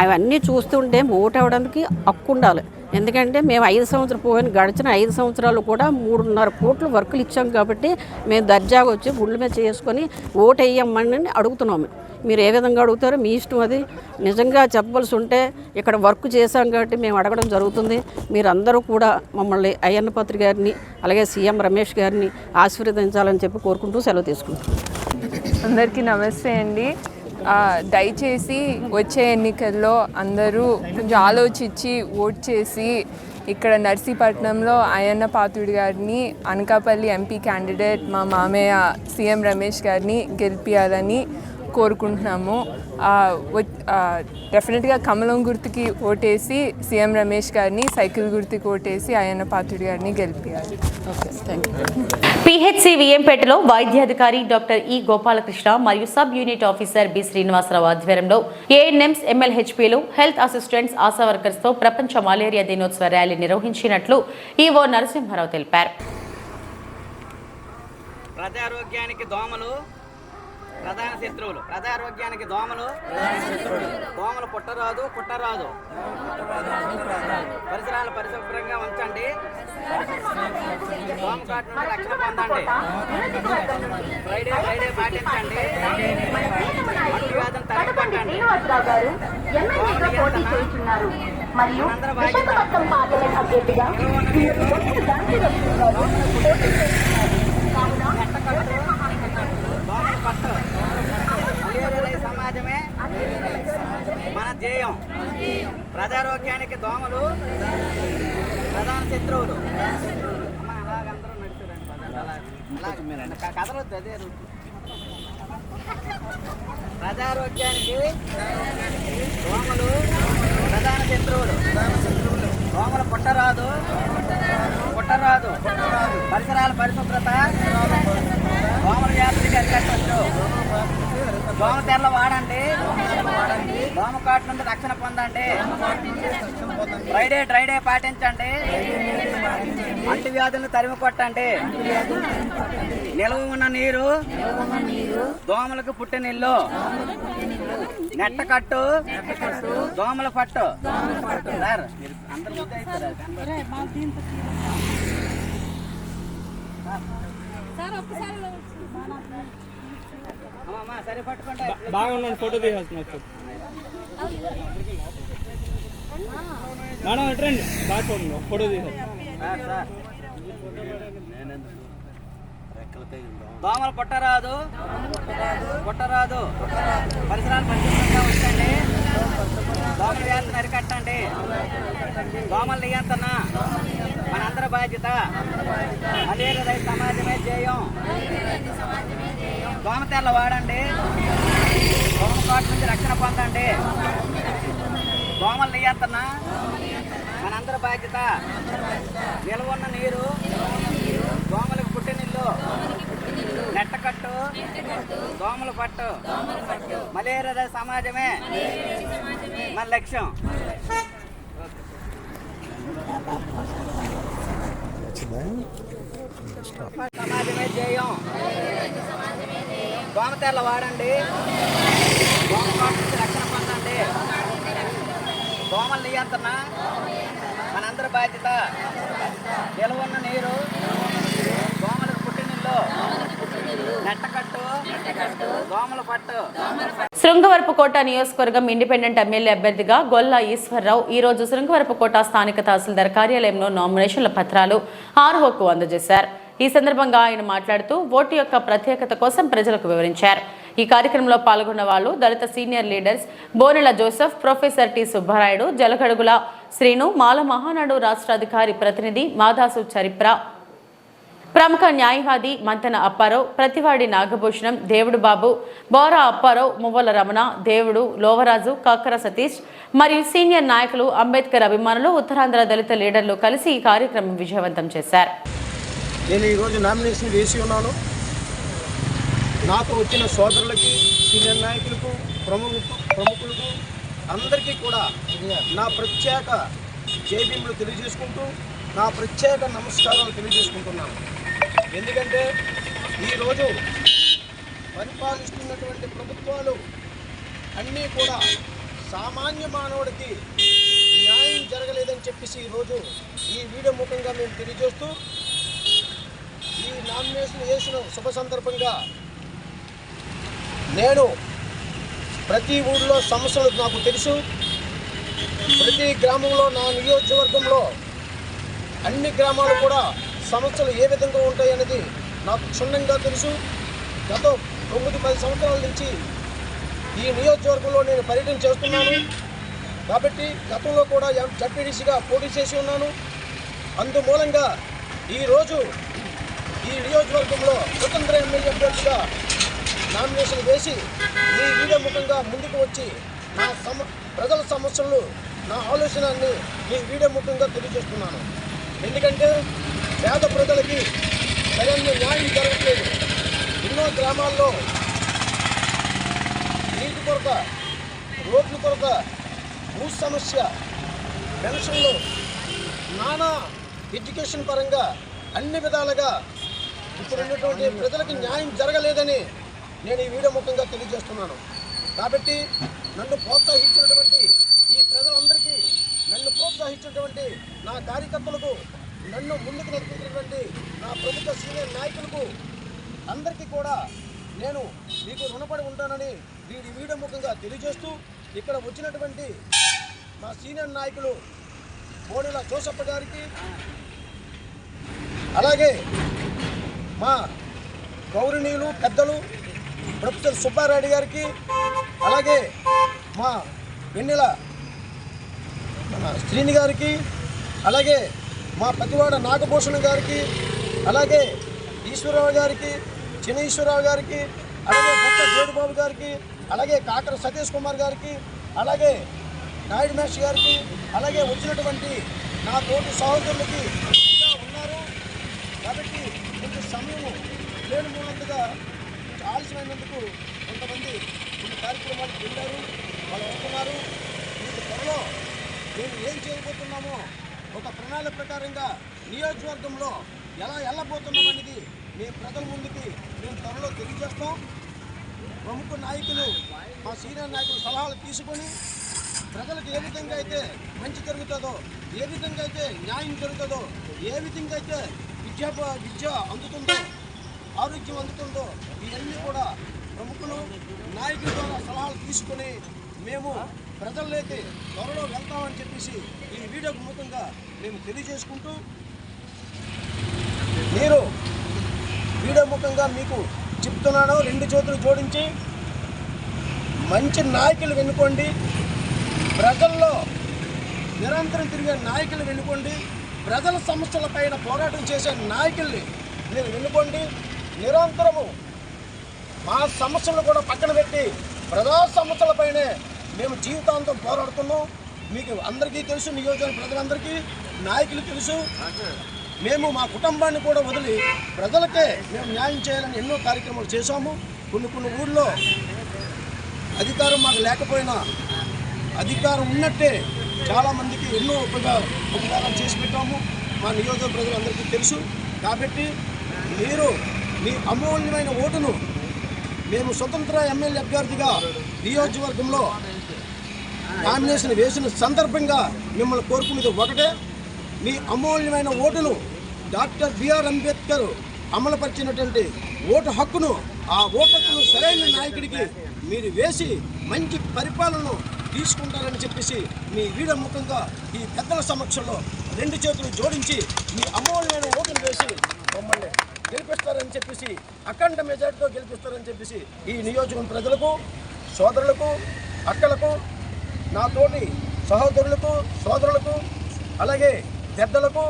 అవన్నీ చూస్తుంటే ఓటు అవ్వడానికి హక్కు ఉండాలి. ఎందుకంటే మేము 5 సంవత్సరాలు గడిచిన 5 సంవత్సరాలు కూడా 3.5 కోట్ల వర్కులు ఇచ్చాం కాబట్టి మేము దర్జాగా వచ్చి గుండె మీద చేసుకొని ఓటు వేయమ్మని అడుగుతున్నాము. మీరు ఏ విధంగా అడుగుతారో మీ ఇష్టం. అది నిజంగా చెప్పవలసి ఉంటే ఇక్కడ వర్క్ చేశాం కాబట్టి మేము అడగడం జరుగుతుంది. మీరందరూ కూడా మమ్మల్ని అయ్యన్న పాత్రుడు గారిని అలాగే సీఎం రమేష్ గారిని ఆశీర్వదించాలని చెప్పి కోరుకుంటూ సెలవు తీసుకుంటాం. అందరికీ నమస్తే అండి. దయచేసి వచ్చే ఎన్నికల్లో అందరూ కొంచెం ఆలోచించి ఓట్ చేసి ఇక్కడ నర్సీపట్నంలో అయ్యన్న పాత్రుడు గారిని, అనకాపల్లి ఎంపీ క్యాండిడేట్ మా మామయ్య సీఎం రమేష్ గారిని గెలిపించాలని కోరుకుంటున్నాము. డెఫినెట్గా కమలం గుర్తుకి ఓటేసి సీఎం రమేష్ గారిని, సైకిల్ గుర్తుకి ఓటేసి అయ్యన్న పాత్రుడు గారిని గెలిపించాలి. పిహెచ్సి విఎంపేటలో వైద్యాధికారి డాక్టర్ ఈ గోపాలకృష్ణ మరియు sub unit officer B Srinivasa Rao ఆధ్వర్యంలో ఏఎన్ఎంస్, ఎంఎల్హెచ్పీలు, హెల్త్ అసిస్టెంట్స్, ఆశా వర్కర్స్ తో ప్రపంచ మలేరియా దినోత్సవ ర్యాలీ నిర్వహించినట్లు ఈవో నరసింహారావు తెలిపారు. ప్రజారోగ్యానికి దోమలు ప్రధాన శత్రువులు. ప్రజారోగ్యానికి దోమలు పుట్టరాదు. పరిసరాలు పరిశుభ్రంగా ఉంచండి. దోమ కాటు నుండి రక్షణ పొందండి. ఫ్రైడే పాటించండి. అంటువ్యాధులను తరిమికొట్టండి. మనందరి బాధ్యత. సమాజమే మన ధ్యేయం. ప్రజారోగ్యానికి దోమలు ప్రధాన శత్రువులు. అలాగందరూ నడుచురండి, కదలొద్దు. అదే ప్రజారోగ్యానికి దోమలు ప్రధాన శత్రువులు. దోమలు పుట్టరాదు. పరిసరాల పరిశుభ్రత దోమల వ్యాప్తికి అరికట్టవచ్చు. దోమ తెరలు వాడండి. దోమ కాటు నుండి రక్షణ పొందండి. ఫ్రైడే పాటించండి. అంటువ్యాధులను తరిమి కొట్టండి. నిల్వ ఉన్న నీరు దోమలకు పుట్టినిల్లు. నెట్టకట్టు దోమల పట్టు. సార్ అందరూ ముద్ద అవుతారా? సరే పట్టుకుంటా. బాగున్నాను, ఫోటో తీసేస్తున్నా. మేడం ఎట్రండి, బాగా చూడండి, ఫోటో తీసేస్తా. దోమలు పుట్టరాదు. పరిసరాలు పరిశుభ్రంగా ఉంచండి. దోమల వ్యాధిని అరికట్టండి. దోమల నియంత్రణ మనందరి బాధ్యత. మలేరియా రహిత సమాజమే ధ్యేయం. దోమ తెరలు వాడండి. దోమ కాటు నుంచి రక్షణ పొందండి. దోమల నియంత్రణ మనందరి బాధ్యత. నిల్వ ఉన్న నీరు దోమలకు పుట్టినిల్లు. నెట్టకట్టు దోమల పట్టు. మలేరియా రహిత సమాజమే మన లక్ష్యం. సమాజమే ధ్యేయం. దోమ తెరలు వాడండి. దోమ కాటు నుంచి రక్షణ పొందండి. దోమల నియంత్రణ మనందరి బాధ్యత. నిల్వ ఉన్న నీరు దోమలకు పుట్టినిల్లు. నెట్టకట్టు దోమల పట్టు. శృంగవరపుకోట నియోజకవర్గం ఇండిపెండెంట్ ఎమ్మెల్యే అభ్యర్థిగా గొల్ల ఈశ్వరరావు ఈ రోజు శృంగవరపుకోట స్థానిక తహసీల్దార్ కార్యాలయంలో నామినేషన్ల పత్రాలు ఆర్ఓకు అందజేశారు. ఈ సందర్భంగా ఆయన మాట్లాడుతూ ఓటు యొక్క ప్రత్యేకత కోసం ప్రజలకు వివరించారు. ఈ కార్యక్రమంలో పాల్గొన్న వాళ్ళు Dalit senior leaders Bonela Joseph, professor T Subbarayudu, Jalagadugula Srinu, Mala Mahanadu రాష్ట్ర అధికారి ప్రతినిధి మాదాసు చరిప్ర, ప్రముఖ న్యాయవాది మంతన అప్పారావు, ప్రతివాడి నాగభూషణం, దేవుడు బాబు, బోరా అప్పారావు, మువ్వల రమణ, దేవుడు, లోవరాజు, కాకర సతీష్ మరియు సీనియర్ నాయకులు, అంబేద్కర్ అభిమానులు, ఉత్తరాంధ్ర దళిత లీడర్లు కలిసి ఈ కార్యక్రమం విజయవంతం చేశారు. నేను ఈరోజు నామినేషన్ వేసి ఉన్నాను. నాకు వచ్చిన సోదరులకి, సీనియర్ నాయకులకు, ప్రముఖులకు అందరికీ కూడా నా ప్రత్యేక జైభీములు తెలియజేసుకుంటూ నా ప్రత్యేక నమస్కారాలు తెలియజేసుకుంటున్నాను. ఎందుకంటే ఈరోజు పరిపాలిస్తున్నటువంటి ప్రభుత్వాలు అన్నీ కూడా సామాన్య మానవుడికి న్యాయం జరగలేదని చెప్పేసి ఈరోజు ఈ వీడియో ముఖంగా మేము తెలియజేస్తూ ఈ నామినేషన్ వేసిన శుభ సందర్భంగా నేను ప్రతి ఊళ్ళో సమస్యలు నాకు తెలుసు. ప్రతి గ్రామంలో నా నియోజకవర్గంలో అన్ని గ్రామాలు కూడా సమస్యలు ఏ విధంగా ఉంటాయనేది నాకు క్షుణ్ణంగా తెలుసు. గత 9-10 సంవత్సరాల నుంచి ఈ నియోజకవర్గంలో నేను పర్యటన చేస్తున్నాను. కాబట్టి గతంలో కూడా జడ్పీడీసీగా పోటీ చేసి ఉన్నాను. అందుమూలంగా ఈరోజు ఈ నియోజకవర్గంలో స్వతంత్ర ఎమ్మెల్యే అభ్యర్థిగా నామినేషన్ వేసి మీ వీడియో ముఖంగా ముందుకు వచ్చి నా ప్రజల సమస్యలు నా ఆలోచనని మీ వీడియో ముఖంగా తెలియజేస్తున్నాను. ఎందుకంటే పేద ప్రజలకి సరైన న్యాయం జరగట్లేదు. ఎన్నో గ్రామాల్లో నీటి కొరత, రోడ్ల కొరత, భూ సమస్య, పెన్షన్లు, నానా ఎడ్యుకేషన్ పరంగా అన్ని విధాలుగా ఇప్పుడు ఉన్నటువంటి ప్రజలకు న్యాయం జరగలేదని నేను ఈ వీడియో ముఖంగా తెలియజేస్తున్నాను. కాబట్టి నన్ను ప్రోత్సహించినటువంటి ఈ ప్రజలందరికీ, నన్ను ప్రోత్సహించినటువంటి నా కార్యకర్తలకు, నన్ను ముందుకు నడిపించినటువంటి నా ప్రభుత్వ సీనియర్ నాయకులకు అందరికీ కూడా నేను మీకు రుణపడి ఉంటానని ఈ వీడియో ముఖంగా తెలియజేస్తూ, ఇక్కడ వచ్చినటువంటి మా సీనియర్ నాయకులు బోడెల జోసప్ప గారికి, అలాగే మా గౌరవనీయులు పెద్దలు ప్రొఫెసర్ సుబ్బారెడ్డి గారికి, అలాగే మా వెన్నెల శ్రీని గారికి, అలాగే మా పతివాడ నాగభూషణ్ గారికి, అలాగే ఈశ్వరరావు గారికి, చిన్న ఈశ్వరరావు గారికి, అలాగే బొత్త జోడుబాబు గారికి, అలాగే కాకర సతీష్ కుమార్ గారికి, అలాగే నాయుడు మేష్ గారికి, అలాగే వచ్చినటువంటి నా తోటి సహోదరులకి ఇంకా ఉన్నారు. కాబట్టి కొంచెం సమయం లేని మూలంగా ఆలస్యమైనందుకు కొంతమంది కొన్ని కార్యక్రమాలకు వెళ్ళారు, వాళ్ళు వస్తున్నారు. మీకు త్వరలో మేము ఏం చేయబోతున్నామో ఒక ప్రణాళిక ప్రకారంగా నియోజకవర్గంలో ఎలా వెళ్ళబోతున్నామనేది మేము ప్రజల ముందుకి మేము త్వరలో తెలియజేస్తాం. ప్రముఖ నాయకులు, మా సీనియర్ నాయకులు సలహాలు తీసుకొని ప్రజలకు ఏ విధంగా అయితే మంచి జరుగుతుందో, ఏ విధంగా అయితే న్యాయం జరుగుతుందో, ఏ విధంగా అయితే విద్య అందుతుందో, ఆరోగ్యం అందుతుందో, ఇవన్నీ కూడా ప్రముఖులు నాయకుల ద్వారా సలహాలు తీసుకొని మేము ప్రజల్లోకి త్వరలో వెళ్తామని చెప్పేసి ఈ వీడియో ముఖంగా మేము తెలియజేసుకుంటూ, మీరు వీడియో ముఖంగా మీకు చెప్తున్నాను, 2 చేతులు జోడించి మంచి నాయకులు వెన్నుకోండి, ప్రజల్లో నిరంతరం తిరిగే నాయకులు వెన్నుకోండి, ప్రజల సమస్యలపైన పోరాటం చేసే నాయకుల్ని మీరు వెన్నుకోండి. నిరంతరము మా సమస్యలను కూడా పక్కన పెట్టి ప్రజా సమస్యలపైనే మేము జీవితాంతం పోరాడుతున్నాం. మీకు అందరికీ తెలుసు, నియోజకవర్గ ప్రజలందరికీ, నాయకులు తెలుసు. మేము మా కుటుంబాన్ని కూడా వదిలి ప్రజలకే మేము న్యాయం చేయాలని ఎన్నో కార్యక్రమాలు చేశాము. కొన్ని ఊళ్ళో అధికారం మాకు లేకపోయినా అధికారం ఉన్నట్టే చాలామందికి ఎన్నో ఉపకారాలు చేసి పెట్టాము. మా నియోజకవర్గ ప్రజలందరికీ తెలుసు. కాబట్టి మీరు మీ అమూల్యమైన ఓటును మేము స్వతంత్ర ఎమ్మెల్యే అభ్యర్థిగా నియోజకవర్గంలో నామినేషన్ వేసిన సందర్భంగా మిమ్మల్ని కోరుకునేది ఒకటే, మీ అమూల్యమైన ఓటును డాక్టర్ బిఆర్ అంబేద్కర్ అమలుపరిచినటువంటి ఓటు హక్కును, ఆ ఓటు హక్కును సరైన నాయకుడికి మీరు వేసి మంచి పరిపాలనను తీసుకుంటారని చెప్పేసి మీ వీడియో ముఖంగా ఈ పెద్దల సమక్షంలో 2 చేతులు జోడించి మీ అమూల్యమైన ఓటును వేసి మమ్మల్ని గెలిపిస్తారని చెప్పేసి, అఖండ మెజార్టీతో గెలిపిస్తారని చెప్పేసి ఈ నియోజకవర్గం ప్రజలకు, సోదరులకు, అక్కలకు, నా తోటి సహోదరులకు, సోదరులకు, అలాగే పెద్దలకు,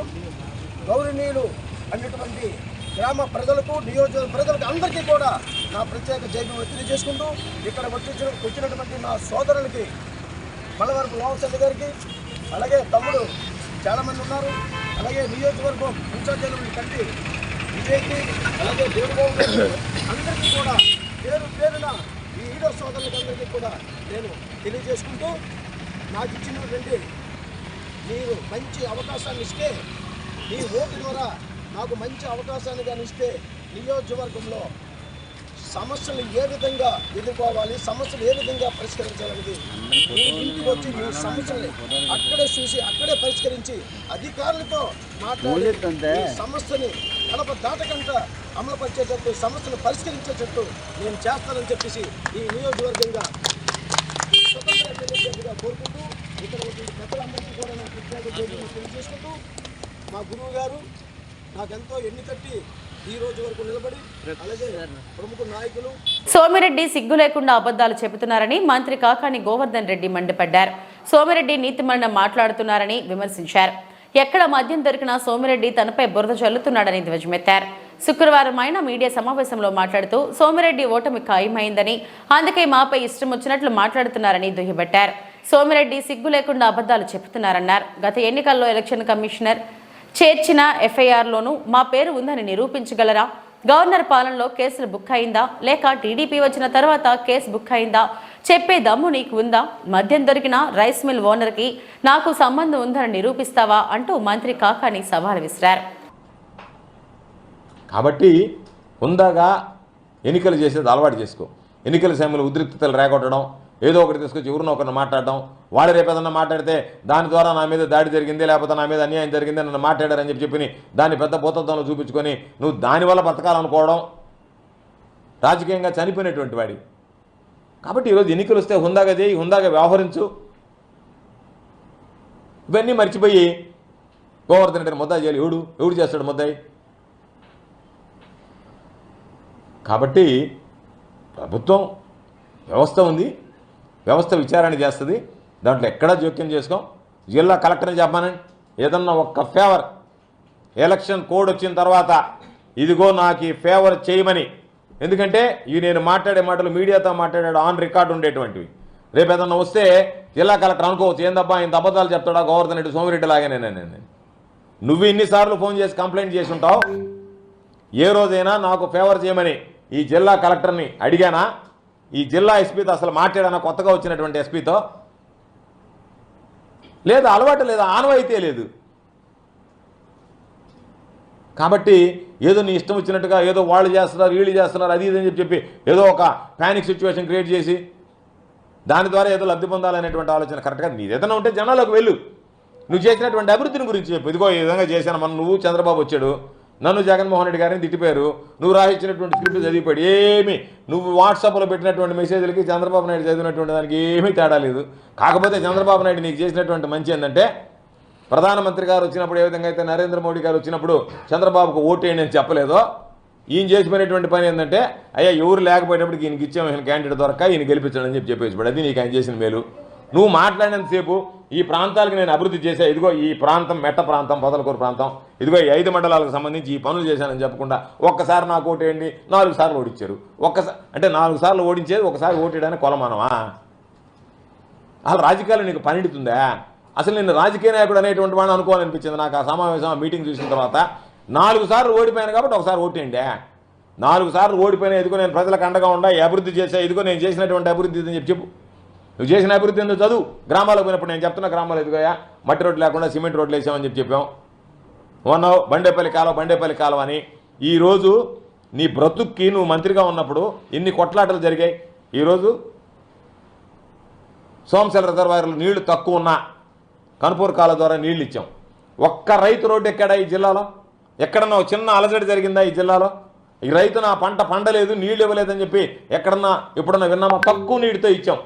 గౌరవనీయులు అన్నటువంటి గ్రామ ప్రజలకు, నియోజకవర్గ ప్రజలకు అందరికీ కూడా నా ప్రత్యేక జైలు తెలియజేసుకుంటూ, ఇక్కడ వచ్చినటువంటి నా సోదరులకి, మలవరపు లోవసంత గారికి, అలాగే తమ్ముడు చాలామంది ఉన్నారు, అలాగే నియోజకవర్గం ఇన్ఛార్జీలు కంటి విజయ్కి, అలాగే దేవుబాబు గారికి, అందరికీ కూడా పేరు పేరున ఈ ఈడో సోదరులకి అందరికీ కూడా నేను తెలియజేసుకుంటూ, నాకు ఇచ్చినటువంటి మీరు మంచి అవకాశాన్ని ఇస్తే, మీ ఓటు ద్వారా నాకు మంచి అవకాశాన్ని కానీ ఇస్తే నియోజకవర్గంలో సమస్యలు ఏ విధంగా ఎదుర్కోవాలి, సమస్యలు ఏ విధంగా పరిష్కరించాలనేది మీ ఇంటికి వచ్చి మీ సమస్యల్ని అక్కడే చూసి అక్కడే పరిష్కరించి అధికారులతో మాట్లాడి ఈ సమస్యని కలప దాటకుండా అమలుపరిచేటట్టు, సమస్యను పరిష్కరించేటట్టు నేను చేస్తానని చెప్పేసి ఈ నియోజకవర్గంగా స్వతంత్ర ఎమ్మెల్యేగా కోరుకుంటూ, ఇక్కడ పెద్దలందరికీ కూడా నేను ప్రత్యేక తెలియజేసుకుంటూ, మా గురువు గారు నాకెంతో ఎన్ని కట్టి ఈ రోజు వరకు నిలబడి, అలాగే ప్రముఖ నాయకులు. సోమిరెడ్డి సిగ్గు లేకుండా అబద్ధాలు చెబుతున్నారని మంత్రి కాకాని గోవర్ధన్ రెడ్డి మండిపడ్డారు. సోమిరెడ్డి నీతిమరణం మాట్లాడుతున్నారని విమర్శించారు. ఎక్కడ మద్యం దొరికినా సోమిరెడ్డి తనపై బురద చల్లుతున్నాడని ధ్వజమెత్తారు. శుక్రవారం ఆయన మీడియా సమావేశంలో మాట్లాడుతూ సోమిరెడ్డి ఓటమి ఖాయమైందని, అందుకే మాపై ఇష్టం వచ్చినట్లు మాట్లాడుతున్నారని దుయ్యబట్టారు. సోమిరెడ్డి సిగ్గు లేకుండా అబద్ధాలు చెబుతున్నారన్నారు. గత ఎన్నికల్లో ఎలక్షన్ కమిషనర్ చేర్చిన ఎఫ్ఐఆర్లోనూ మా పేరు ఉందని నిరూపించగలరా? గవర్నర్ పాలనలో కేసులు బుక్ అయిందా, లేక టీడీపీ వచ్చిన తర్వాత కేసు బుక్ అయిందా చెప్పే దమ్ము నీకు ఉందా? మద్యం దొరికిన రైస్ మిల్ ఓనర్కి నాకు సంబంధం ఉందని నిరూపిస్తావా అంటూ మంత్రి కాకాని సవాల్ విసిరారు. కాబట్టి హుందాగా ఎన్నికలు చేసేది అలవాటు చేసుకో. ఎన్నికల సమయంలో ఉద్రిక్తతలు రేగొట్టడం, ఏదో ఒకటి తీసుకొచ్చి ఎవరినో ఒకరిని మాట్లాడడం, వాడు రేపు ఏదన్నా మాట్లాడితే దాని ద్వారా నా మీద దాడి జరిగింది, లేకపోతే నా మీద అన్యాయం జరిగింది, నన్ను మాట్లాడారని చెప్పి దాన్ని పెద్ద భూతత్వంలో చూపించుకొని నువ్వు దానివల్ల బతకాలనుకోవడం రాజకీయంగా చనిపోయినటువంటి వాడి. కాబట్టి ఈరోజు ఎన్నికలు వస్తే హుందాగా చేయి, హుందాగా వ్యవహరించు. ఇవన్నీ మర్చిపోయి గోవర్ధన్ రెడ్డిని ముద్దాయి చేయాలి. ఎవడు చేస్తాడు ముద్దాయి? కాబట్టి ప్రభుత్వం వ్యవస్థ ఉంది, వ్యవస్థ విచారణ చేస్తుంది, దాంట్లో ఎక్కడా జోక్యం చేసుకోం. జిల్లా కలెక్టర్ని చెప్పానండి, ఏదన్నా ఒక్క ఫేవర్ ఎలక్షన్ కోడ్ వచ్చిన తర్వాత ఇదిగో నాకు ఈ ఫేవర్ చేయమని. ఎందుకంటే ఇవి నేను మాట్లాడే మాటలు మీడియాతో మాట్లాడాడు ఆన్ రికార్డు ఉండేటువంటివి. రేపు ఏదన్నా వస్తే జిల్లా కలెక్టర్ అనుకోవచ్చు, ఏందబ్బా ఇంత అబద్ధాలు చెప్తాడా గోవర్ధన్ రెడ్డి, సోమిరెడ్డి లాగానే. నువ్వు ఇన్నిసార్లు ఫోన్ చేసి కంప్లైంట్ చేసి ఉంటావు. ఏ రోజైనా నాకు ఫేవర్ చేయమని ఈ జిల్లా కలెక్టర్ని అడిగానా? ఈ జిల్లా ఎస్పీతో అసలు మాట్లాడానా? కొత్తగా వచ్చినటువంటి ఎస్పీతో లేదా? అలవాటు లేదా? ఆనవాయితీ లేదు. కాబట్టి ఏదో నీ ఇష్టం వచ్చినట్టుగా ఏదో వాళ్ళు చేస్తున్నారు, వీళ్ళు చేస్తున్నారు, అది ఇదని చెప్పి ఏదో ఒక ప్యానిక్ సిచ్యువేషన్ క్రియేట్ చేసి దాని ద్వారా ఏదో లబ్ధి పొందాలనేటువంటి ఆలోచన కరెక్ట్గా నీది ఏదైనా ఉంటే జనాలకు వెళ్ళు. నువ్వు చేసినటువంటి అభివృద్ధిని గురించి చెప్పు. ఇదిగో ఈ విధంగా చేశాను. మనం నువ్వు చంద్రబాబు వచ్చాడు, నన్ను జగన్మోహన్ రెడ్డి గారిని తిట్టిపోయారు, నువ్వు రాయించినటువంటి స్క్రిప్ట్ చదివిపోయాడు. ఏమి నువ్వు వాట్సాప్లో పెట్టినటువంటి మెసేజ్లకి చంద్రబాబు నాయుడు చదివినటువంటి దానికి ఏమీ తేడా లేదు. కాకపోతే చంద్రబాబు నాయుడు నీకు చేసినటువంటి మంచి ఏంటంటే, ప్రధానమంత్రి గారు వచ్చినప్పుడు ఏ విధంగా అయితే నరేంద్ర మోడీ గారు వచ్చినప్పుడు చంద్రబాబుకు ఓటేయండి అని చెప్పలేదో, ఈయన చేసిపోయినటువంటి పని ఏంటంటే, అయ్యా ఎవరు లేకపోయేటప్పుడు ఈయనకి ఇచ్చాము, ఈయన క్యాండిడేట్ దొరక ఈయన గెలిపించడం అని చెప్పేసి అది నీకు ఆయన చేసిన మేలు. నువ్వు మాట్లాడినంతసేపు ఈ ప్రాంతాలకు నేను అభివృద్ధి చేశా, ఇదిగో ఈ ప్రాంతం మెట్ట ప్రాంతం, పొదలకూరు ప్రాంతం, ఇదిగో ఈ 5 మండలాలకు సంబంధించి ఈ పనులు చేశానని చెప్పకుండా ఒక్కసారి నాకు ఓటేయండి 4 సార్లు ఓడించారు. అంటే 4 సార్లు ఓడించేది ఒకసారి ఓటేయడానికి కొలమానమా? అసలు రాజకీయాలు నీకు పనిడుతుందా? అసలు నేను రాజకీయ నాయకుడు అనేటువంటి వాడిని అనుకోవాలనిపించింది నాకు ఆ సమావేశం మీటింగ్ చూసిన తర్వాత. 4 సార్లు ఓడిపోయాను కాబట్టి ఒకసారి ఓటేయండి. 4 సార్లు ఓడిపోయినా ఇదిగో నేను ప్రజలకు అండగా ఉండా, అభివృద్ధి చేశా, ఇదిగో నేను చేసినటువంటి అభివృద్ధి అని చెప్పు. నువ్వు చేసిన అభివృద్ధి ఎందుకు చదువు. గ్రామాలకు పోయినప్పుడు నేను చెప్తున్నా, గ్రామాలు ఎదుగుయా మట్టి రోడ్లు లేకుండా సిమెంట్ రోడ్లు వేసామని చెప్పాం. అన్నావు బండేపల్లి కాలువ అని. ఈరోజు నీ బ్రతుక్కి నువ్వు మంత్రిగా ఉన్నప్పుడు ఎన్ని కొట్లాటలు జరిగాయి. ఈరోజు సోమశల రిజర్వాయర్లు నీళ్లు తక్కువ ఉన్నా కనుపూర్ కాలువ ద్వారా నీళ్లు ఇచ్చాం. ఒక్క రైతు రోడ్డు ఎక్కడా ఈ జిల్లాలో? ఎక్కడన్నా చిన్న అలజడి జరిగిందా ఈ జిల్లాలో? ఈ రైతు నా పంట పండలేదు, నీళ్లు ఇవ్వలేదని చెప్పి ఎక్కడన్నా ఎప్పుడన్నా విన్నామా? తక్కువ నీటితో ఇచ్చాం.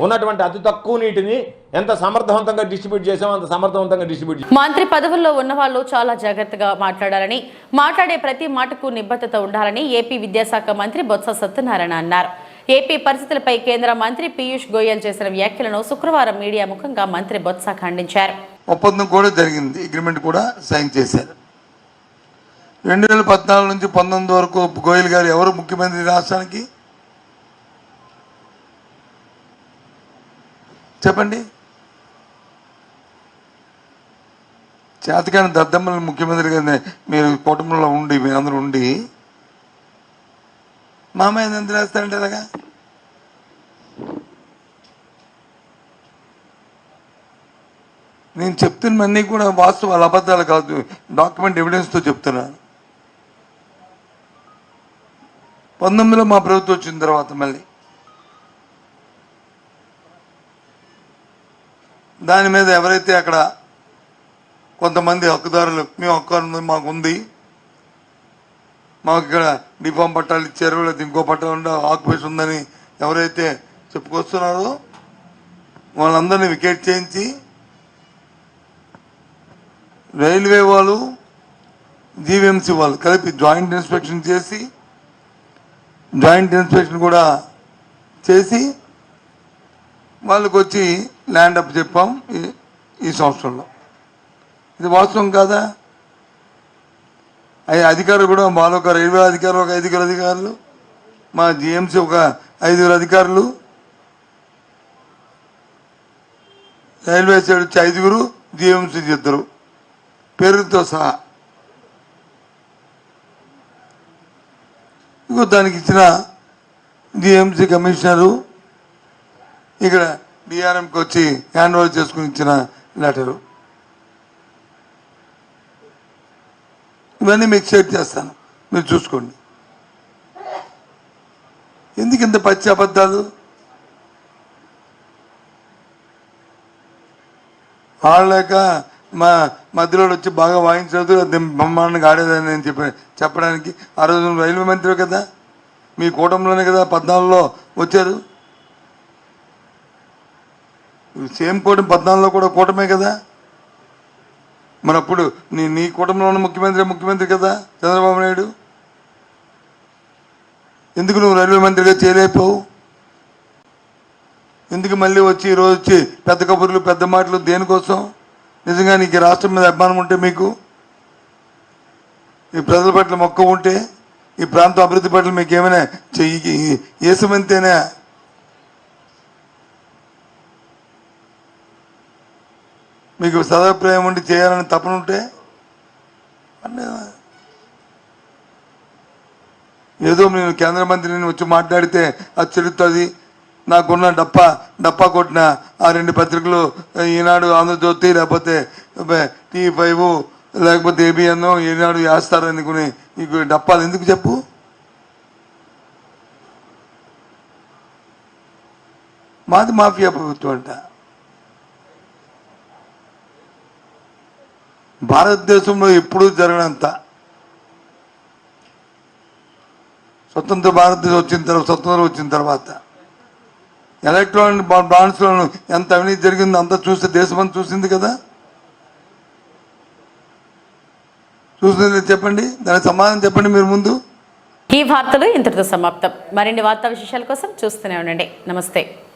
ఉన్నటువంటి అతి తక్కువ నీటిని ఎంత సమర్థవంతంగా డిస్ట్రిబ్యూట్ చేసామో అంత సమర్థవంతంగా డిస్ట్రిబ్యూట్ చేసాం. మంత్రి పదవుల్లో ఉన్న వాళ్ళు చాలా జాగ్రత్తగా మాట్లాడాలని, మాట్లాడే ప్రతి మాటకు నిబద్ధత ఉండాలని ఏపీ విద్యాశాఖ మంత్రి బొత్స సత్యనారాయణ అన్నారు. ఏపీ పరిస్థితులపై కేంద్ర మంత్రి పీయూష్ గోయల్ చేసిన వ్యాఖ్యలను శుక్రవారం మీడియా ముఖంగా మంత్రి బొత్స ఖండించారు. ఒప్పందం కూడా జరిగింది, అగ్రిమెంట్ కూడా సైన్ చేశారు. 2014 నుంచి 19 వరకు గోయల్ గారు ఎవరు ముఖ్యమంత్రి రాష్ట్రానికి? చెప్పండి. చేతకాని దద్దమ్మలు ముఖ్యమంత్రిగా మీరు కుటుంబంలో ఉండి మీరందరూ ఉండి మామయ్య ఎంత రాస్తారంటే అలాగా? నేను చెప్తున్నవన్నీ కూడా వాస్తవాలు, అబద్ధాలు కాదు, డాక్యుమెంట్ ఎవిడెన్స్తో చెప్తున్నాను. 19లో మా ప్రభుత్వం వచ్చిన తర్వాత మళ్ళీ దాని మీద ఎవరైతే అక్కడ కొంతమంది హక్కుదారులు, మేము హక్కు మాకుంది, మాకు ఇక్కడ డిఫామ్ పట్టాలు ఇచ్చారు, లేదా ఇంకో పట్టాలు ఆక్యుపేషన్ ఉందని ఎవరైతే చెప్పుకొస్తున్నారో వాళ్ళందరినీ వికెట్ చేయించి రైల్వే వాళ్ళు జీవీఎంసీ వాళ్ళు కలిపి జాయింట్ ఇన్స్పెక్షన్ చేసి, జాయింట్ ఇన్స్పెక్షన్ కూడా చేసి వాళ్ళకు వచ్చి ల్యాండ్ అప్ చెప్పాం ఈ సంవత్సరంలో. ఇది వాస్తవం కాదా? అధికారులు కూడా మాలో ఒక రైల్వే అధికారులు ఒక 5 అధికారులు, మా జిఎంసీ ఒక 5 అధికారులు, రైల్వే సైడ్ వచ్చి 5, జిఎంసీ 2 పేరుతో సహా. ఇంకో దానికి ఇచ్చిన జిఎంసీ కమిషనరు ఇక్కడ డిఆర్ఎంకి వచ్చి హ్యాండ్ ఓవర్ చేసుకుని ఇచ్చిన లెటరు. ఇవన్నీ మీకు షేర్ చేస్తాను, మీరు చూసుకోండి. ఎందుకు ఇంత పచ్చి అబద్ధాలు? ఆడలేక మా మధ్యలో వచ్చి బాగా వాయించలేదు, బ్రహ్మాండంగా ఆడేదని నేను చెప్పడానికి ఆ రోజు రైల్వే మంత్రి కదా, మీ కూటమిలోనే కదా 14లో వచ్చారు. సేమ్ కూటమి 14లో కూడా కూటమే కదా. మరి అప్పుడు నీ కూటమిలో ఉన్న ముఖ్యమంత్రి కదా చంద్రబాబు నాయుడు. ఎందుకు నువ్వు రైల్వే మంత్రిగా చేయలేకపోవు? ఎందుకు మళ్ళీ వచ్చి ఈరోజు వచ్చి పెద్ద కబుర్లు పెద్ద మాటలు దేనికోసం? నిజంగా నీకు రాష్ట్రం మీద అభిమానం ఉంటే, మీకు ఈ ప్రజల పట్ల మక్కువ ఉంటే, ఈ ప్రాంత అభివృద్ధి పట్ల మీకు ఏమైనా ఏసమంతేనా? మీకు సదాభిప్రాయం ఉండి చేయాలని తపన ఉంటే ఏదో నేను కేంద్ర మంత్రిని వచ్చి మాట్లాడితే అది చెల్లుతుంది. నాకున్న డప్పా కొట్టిన ఆ 2 పత్రికలు, ఈనాడు, ఆంధ్రజ్యోతి, లేకపోతే T5 లేకపోతే ABN, ఈనాడు వేస్తారనుకుని నీకు డప్పాలు ఎందుకు చెప్పు? మాది మాఫియా ప్రభుత్వం అంట. భారతదేశంలో ఎప్పుడూ జరగనంత స్వతంత్రం వచ్చిన తర్వాత ఎలక్ట్రానిక్ బాండ్స్లో ఎంత అవినీతి జరిగిందో అంతా చూస్తే దేశమంతా చూసింది కదా. చూసింది చెప్పండి, దానికి సమాధానం చెప్పండి మీరు ముందు. ఈ వార్తలు ఇంతటితో సమాప్తం. మరిన్ని వార్తా విశేషాల కోసం చూస్తూనే ఉండండి. నమస్తే.